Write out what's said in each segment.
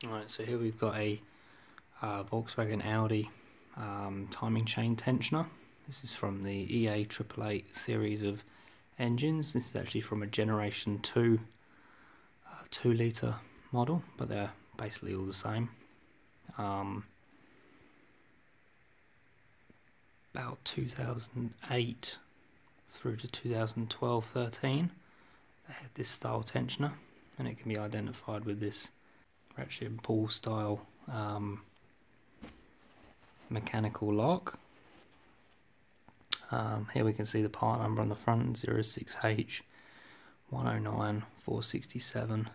Alright, so here we've got a Volkswagen Audi timing chain tensioner. This is from the EA888 series of engines. This is actually from a Generation 2 2-litre model, but they're basically all the same. About 2008 through to 2012-13 they had this style tensioner, and it can be identified with this ratchet and pull style mechanical lock. Here we can see the part number on the front, 06H109467.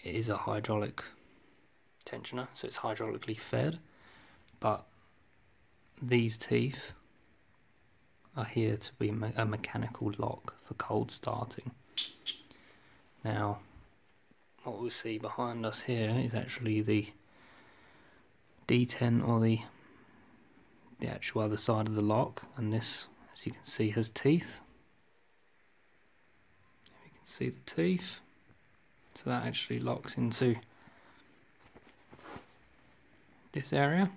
It is a hydraulic tensioner, so it's hydraulically fed, but these teeth are here to be a mechanical lock for cold starting. Now, what we see behind us here is actually the detent, or the actual other side of the lock, and this, as you can see, has teeth. You can see the teeth, so that actually locks into this area,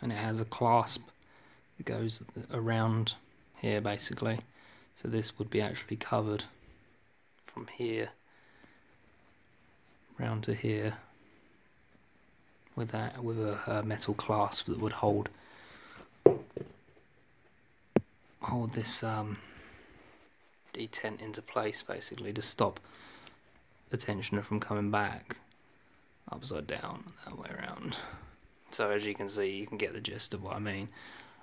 and it has a clasp that goes around here basically, so this would be actually covered from here round to here with a metal clasp that would hold this detent into place, basically to stop the tensioner from coming back upside down that way around. So as you can see, you can get the gist of what I mean.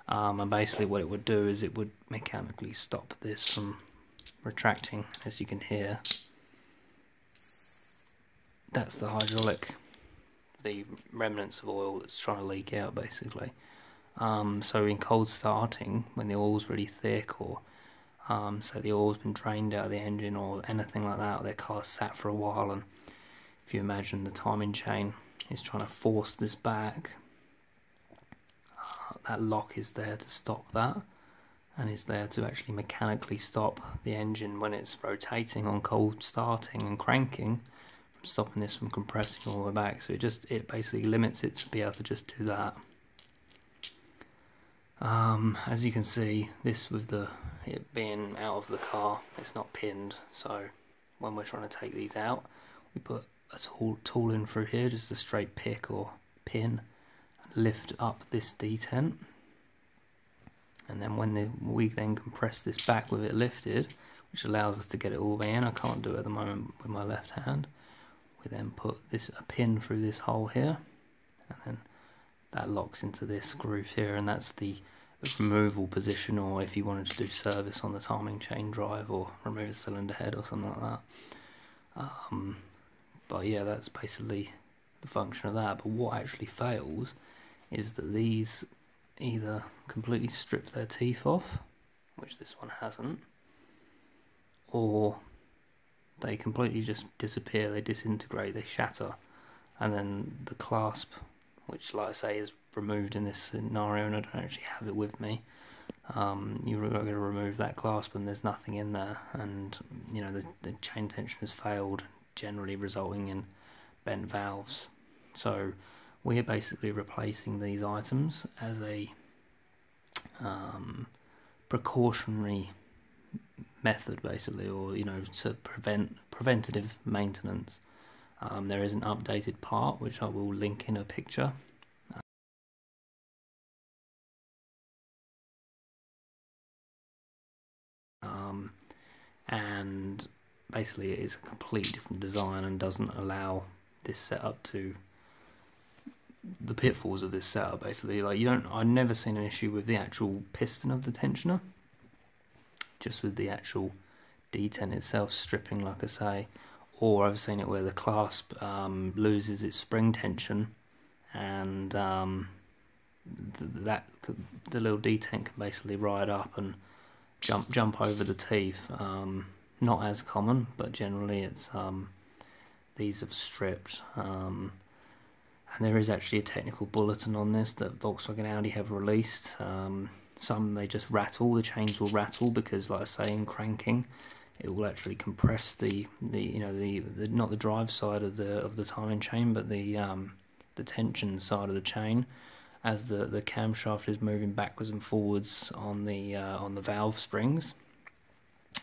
And basically what it would do is it would mechanically stop this from retracting. As you can hear, that's the hydraulic, the remnants of oil that's trying to leak out basically. So in cold starting, when the oil's really thick, or say the oil's been drained out of the engine or anything like that, or their car's sat for a while, and if you imagine the timing chain is trying to force this back, that lock is there to stop that, and is there to actually mechanically stop the engine when it's rotating on cold starting and cranking, from stopping this from compressing all the way back. So it basically limits it to be able to just do that. As you can see, this with it being out of the car, it's not pinned, so when we're trying to take these out, we put a tool in through here, just a straight pick or pin, and lift up this detent, and then when we then compress this back with it lifted, which allows us to get it all the way in. I can't do it at the moment with my left hand. We then put a pin through this hole here, and then that locks into this groove here, and that's the removal position, or if you wanted to do service on the timing chain drive or remove a cylinder head or something like that. But yeah, that's basically the function of that. But what actually fails is that these either completely strip their teeth off, which this one hasn't, or they completely just disappear, they disintegrate, they shatter, and then the clasp, which like I say is removed in this scenario, and I don't actually have it with me, you're going to remove that clasp and there's nothing in there, and you know the chain tension has failed, generally resulting in bent valves. So we're basically replacing these items as a precautionary method basically, or to preventative maintenance. There is an updated part which I will link in a picture. And basically it is a completely different design and doesn't allow this setup to the pitfalls of this setup basically. Like I've never seen an issue with the actual piston of the tensioner, just with the actual detent itself stripping, like I say, or I've seen it where the clasp loses its spring tension, and the little detent can basically ride up and jump over the teeth. Not as common, but generally it's these have stripped. And there is actually a technical bulletin on this that Volkswagen Audi have released. Some they just rattle, the chains will rattle because, like I say, in cranking it will actually compress the not the drive side of the timing chain, but the tension side of the chain, as the camshaft is moving backwards and forwards on the valve springs.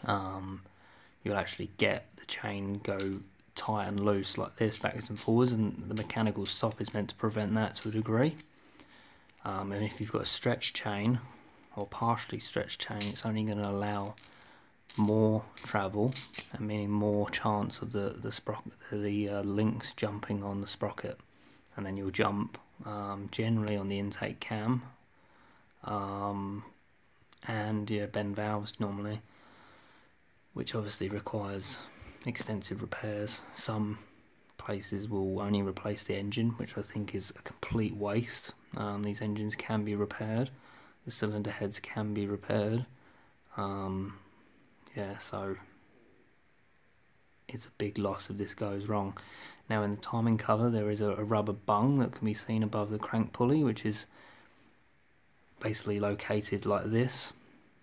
You'll actually get the chain go tight and loose like this, backwards and forwards, and the mechanical stop is meant to prevent that to a degree. And if you've got a stretched chain or partially stretched chain, it's only going to allow more travel, and meaning more chance of the links jumping on the sprocket, and then you'll jump generally on the intake cam, and bend valves normally, which obviously requires extensive repairs. Some places will only replace the engine, which I think is a complete waste. These engines can be repaired, the cylinder heads can be repaired. Yeah, so it's a big loss if this goes wrong. Now, in the timing cover there is a rubber bung that can be seen above the crank pulley, which is basically located like this,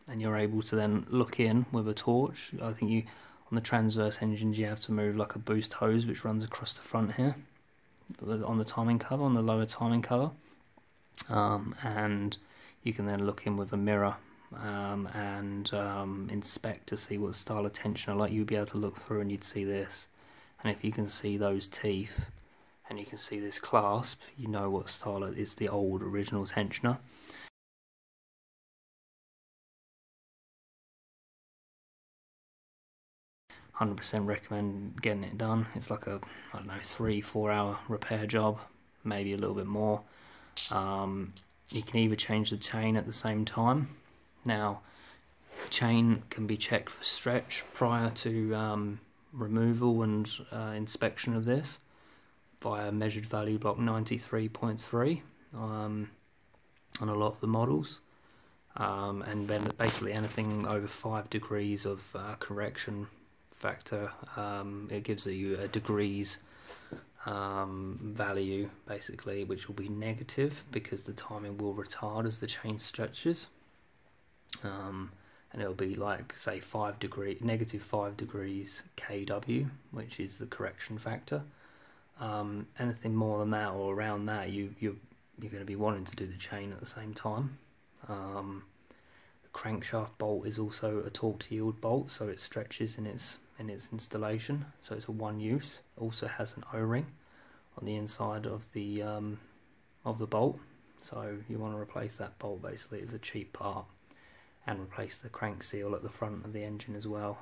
and you're able to then look in with a torch. I think on the transverse engines you have to move like a boost hose which runs across the front here on the timing cover, on the lower timing cover, and you can then look in with a mirror and inspect to see what style of tensioner. Like, you'd be able to look through and you'd see this, and if you can see those teeth and you can see this clasp, you know what style it is, the old original tensioner. %, recommend getting it done. It's like a, I don't know, 3-4 hour repair job, maybe a little bit more. You can either change the chain at the same time. Now, chain can be checked for stretch prior to removal and inspection of this via measured value block 93.3 on a lot of the models, and then basically anything over 5 degrees of correction factor, it gives you a degrees value basically, which will be negative because the timing will retard as the chain stretches, and it'll be like, say, negative 5 degrees kW, which is the correction factor. Anything more than that or around that, you're going to be wanting to do the chain at the same time. The crankshaft bolt is also a torque to yield bolt, so it stretches in its installation, so it's a one use. Also has an O-ring on the inside of the bolt, so you want to replace that bolt basically as a cheap part, and replace the crank seal at the front of the engine as well.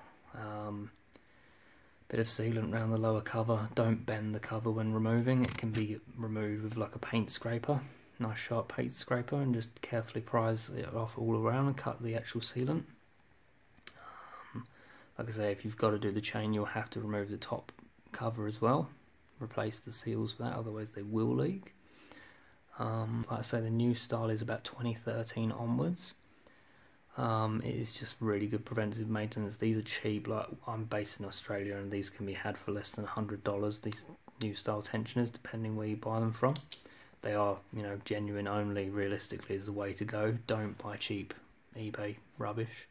Bit of sealant around the lower cover. Don't bend the cover when removing. It can be removed with like a paint scraper, nice sharp paint scraper, and just carefully prise it off all around and cut the actual sealant. Like I say, if you've got to do the chain, you'll have to remove the top cover as well. Replace the seals for that, otherwise they will leak. Like I say, the new style is about 2013 onwards. It is just really good preventative maintenance. These are cheap. Like, I'm based in Australia, and these can be had for less than $100. These new style tensioners, depending where you buy them from. They are, genuine only. Realistically, is the way to go. Don't buy cheap eBay rubbish.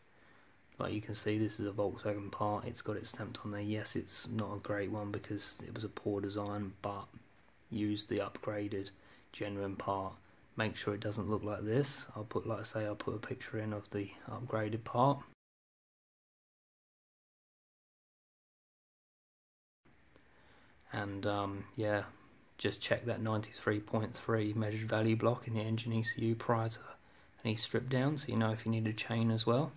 Like you can see, this is a Volkswagen part. It's got it stamped on there. Yes, it's not a great one because it was a poor design, but use the upgraded, genuine part. Make sure it doesn't look like this. I'll put a picture in of the upgraded part. And yeah, just check that 93.3 measured value block in the engine ECU prior to any strip down, so you know if you need a chain as well.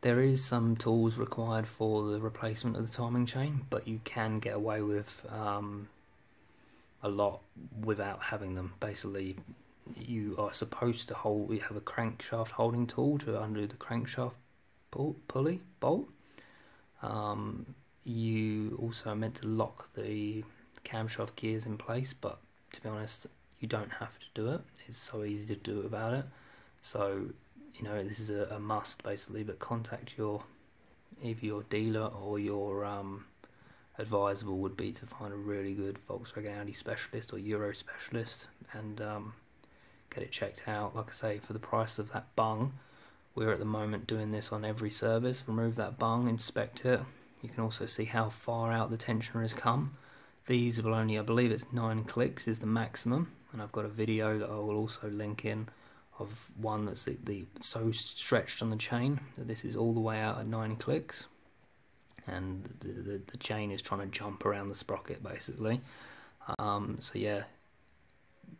There is some tools required for the replacement of the timing chain, but you can get away with a lot without having them. Basically, you are supposed to have a crankshaft holding tool to undo the crankshaft pulley bolt. You also are meant to lock the camshaft gears in place, but to be honest, you don't have to do it. It's so easy to do without it. So, this is a must basically, but contact either your dealer or your advisable would be to find a really good Volkswagen Audi specialist or Euro specialist and get it checked out. Like I say, for the price of that bung We're at the moment doing this on every service. Remove that bung, inspect it. You can also see how far out the tensioner has come. These will only, I believe it's 9 clicks is the maximum, and I've got a video that I will also link in of one that's so stretched on the chain that this is all the way out at 9 clicks, and the chain is trying to jump around the sprocket basically. So yeah,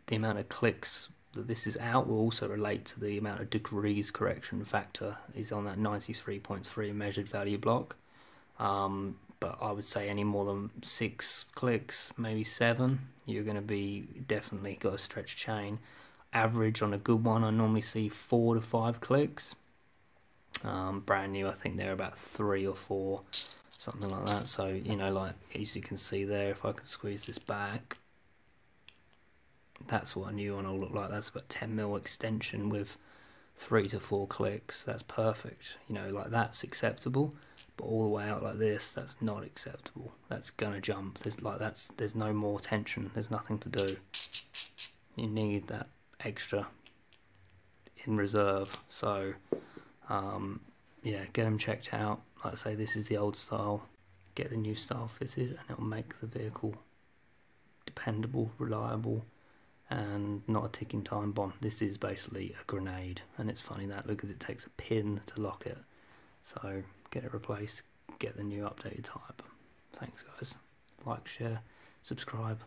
the amount of clicks that this is out will also relate to the amount of degrees correction factor is on that 93.3 measured value block. But I would say any more than 6 clicks, maybe 7, you're going to be definitely got a stretched chain. Average on a good one, I normally see 4 to 5 clicks. Brand new, I think they're about 3 or 4, something like that. So, you know, like as you can see there, if I could squeeze this back, that's what a new one will look like. That's about 10mm extension with 3 to 4 clicks. That's perfect. You know, like that's acceptable. But all the way out like this, that's not acceptable. That's gonna jump. There's no more tension. There's nothing to do. You need that extra in reserve. So yeah, get them checked out. Like I say, this is the old style. Get the new style fitted, and it'll make the vehicle dependable, reliable, and not a ticking time bomb. This is basically a grenade, and it's funny that because it takes a pin to lock it. So get it replaced, get the new updated type. Thanks guys. Like, share, subscribe.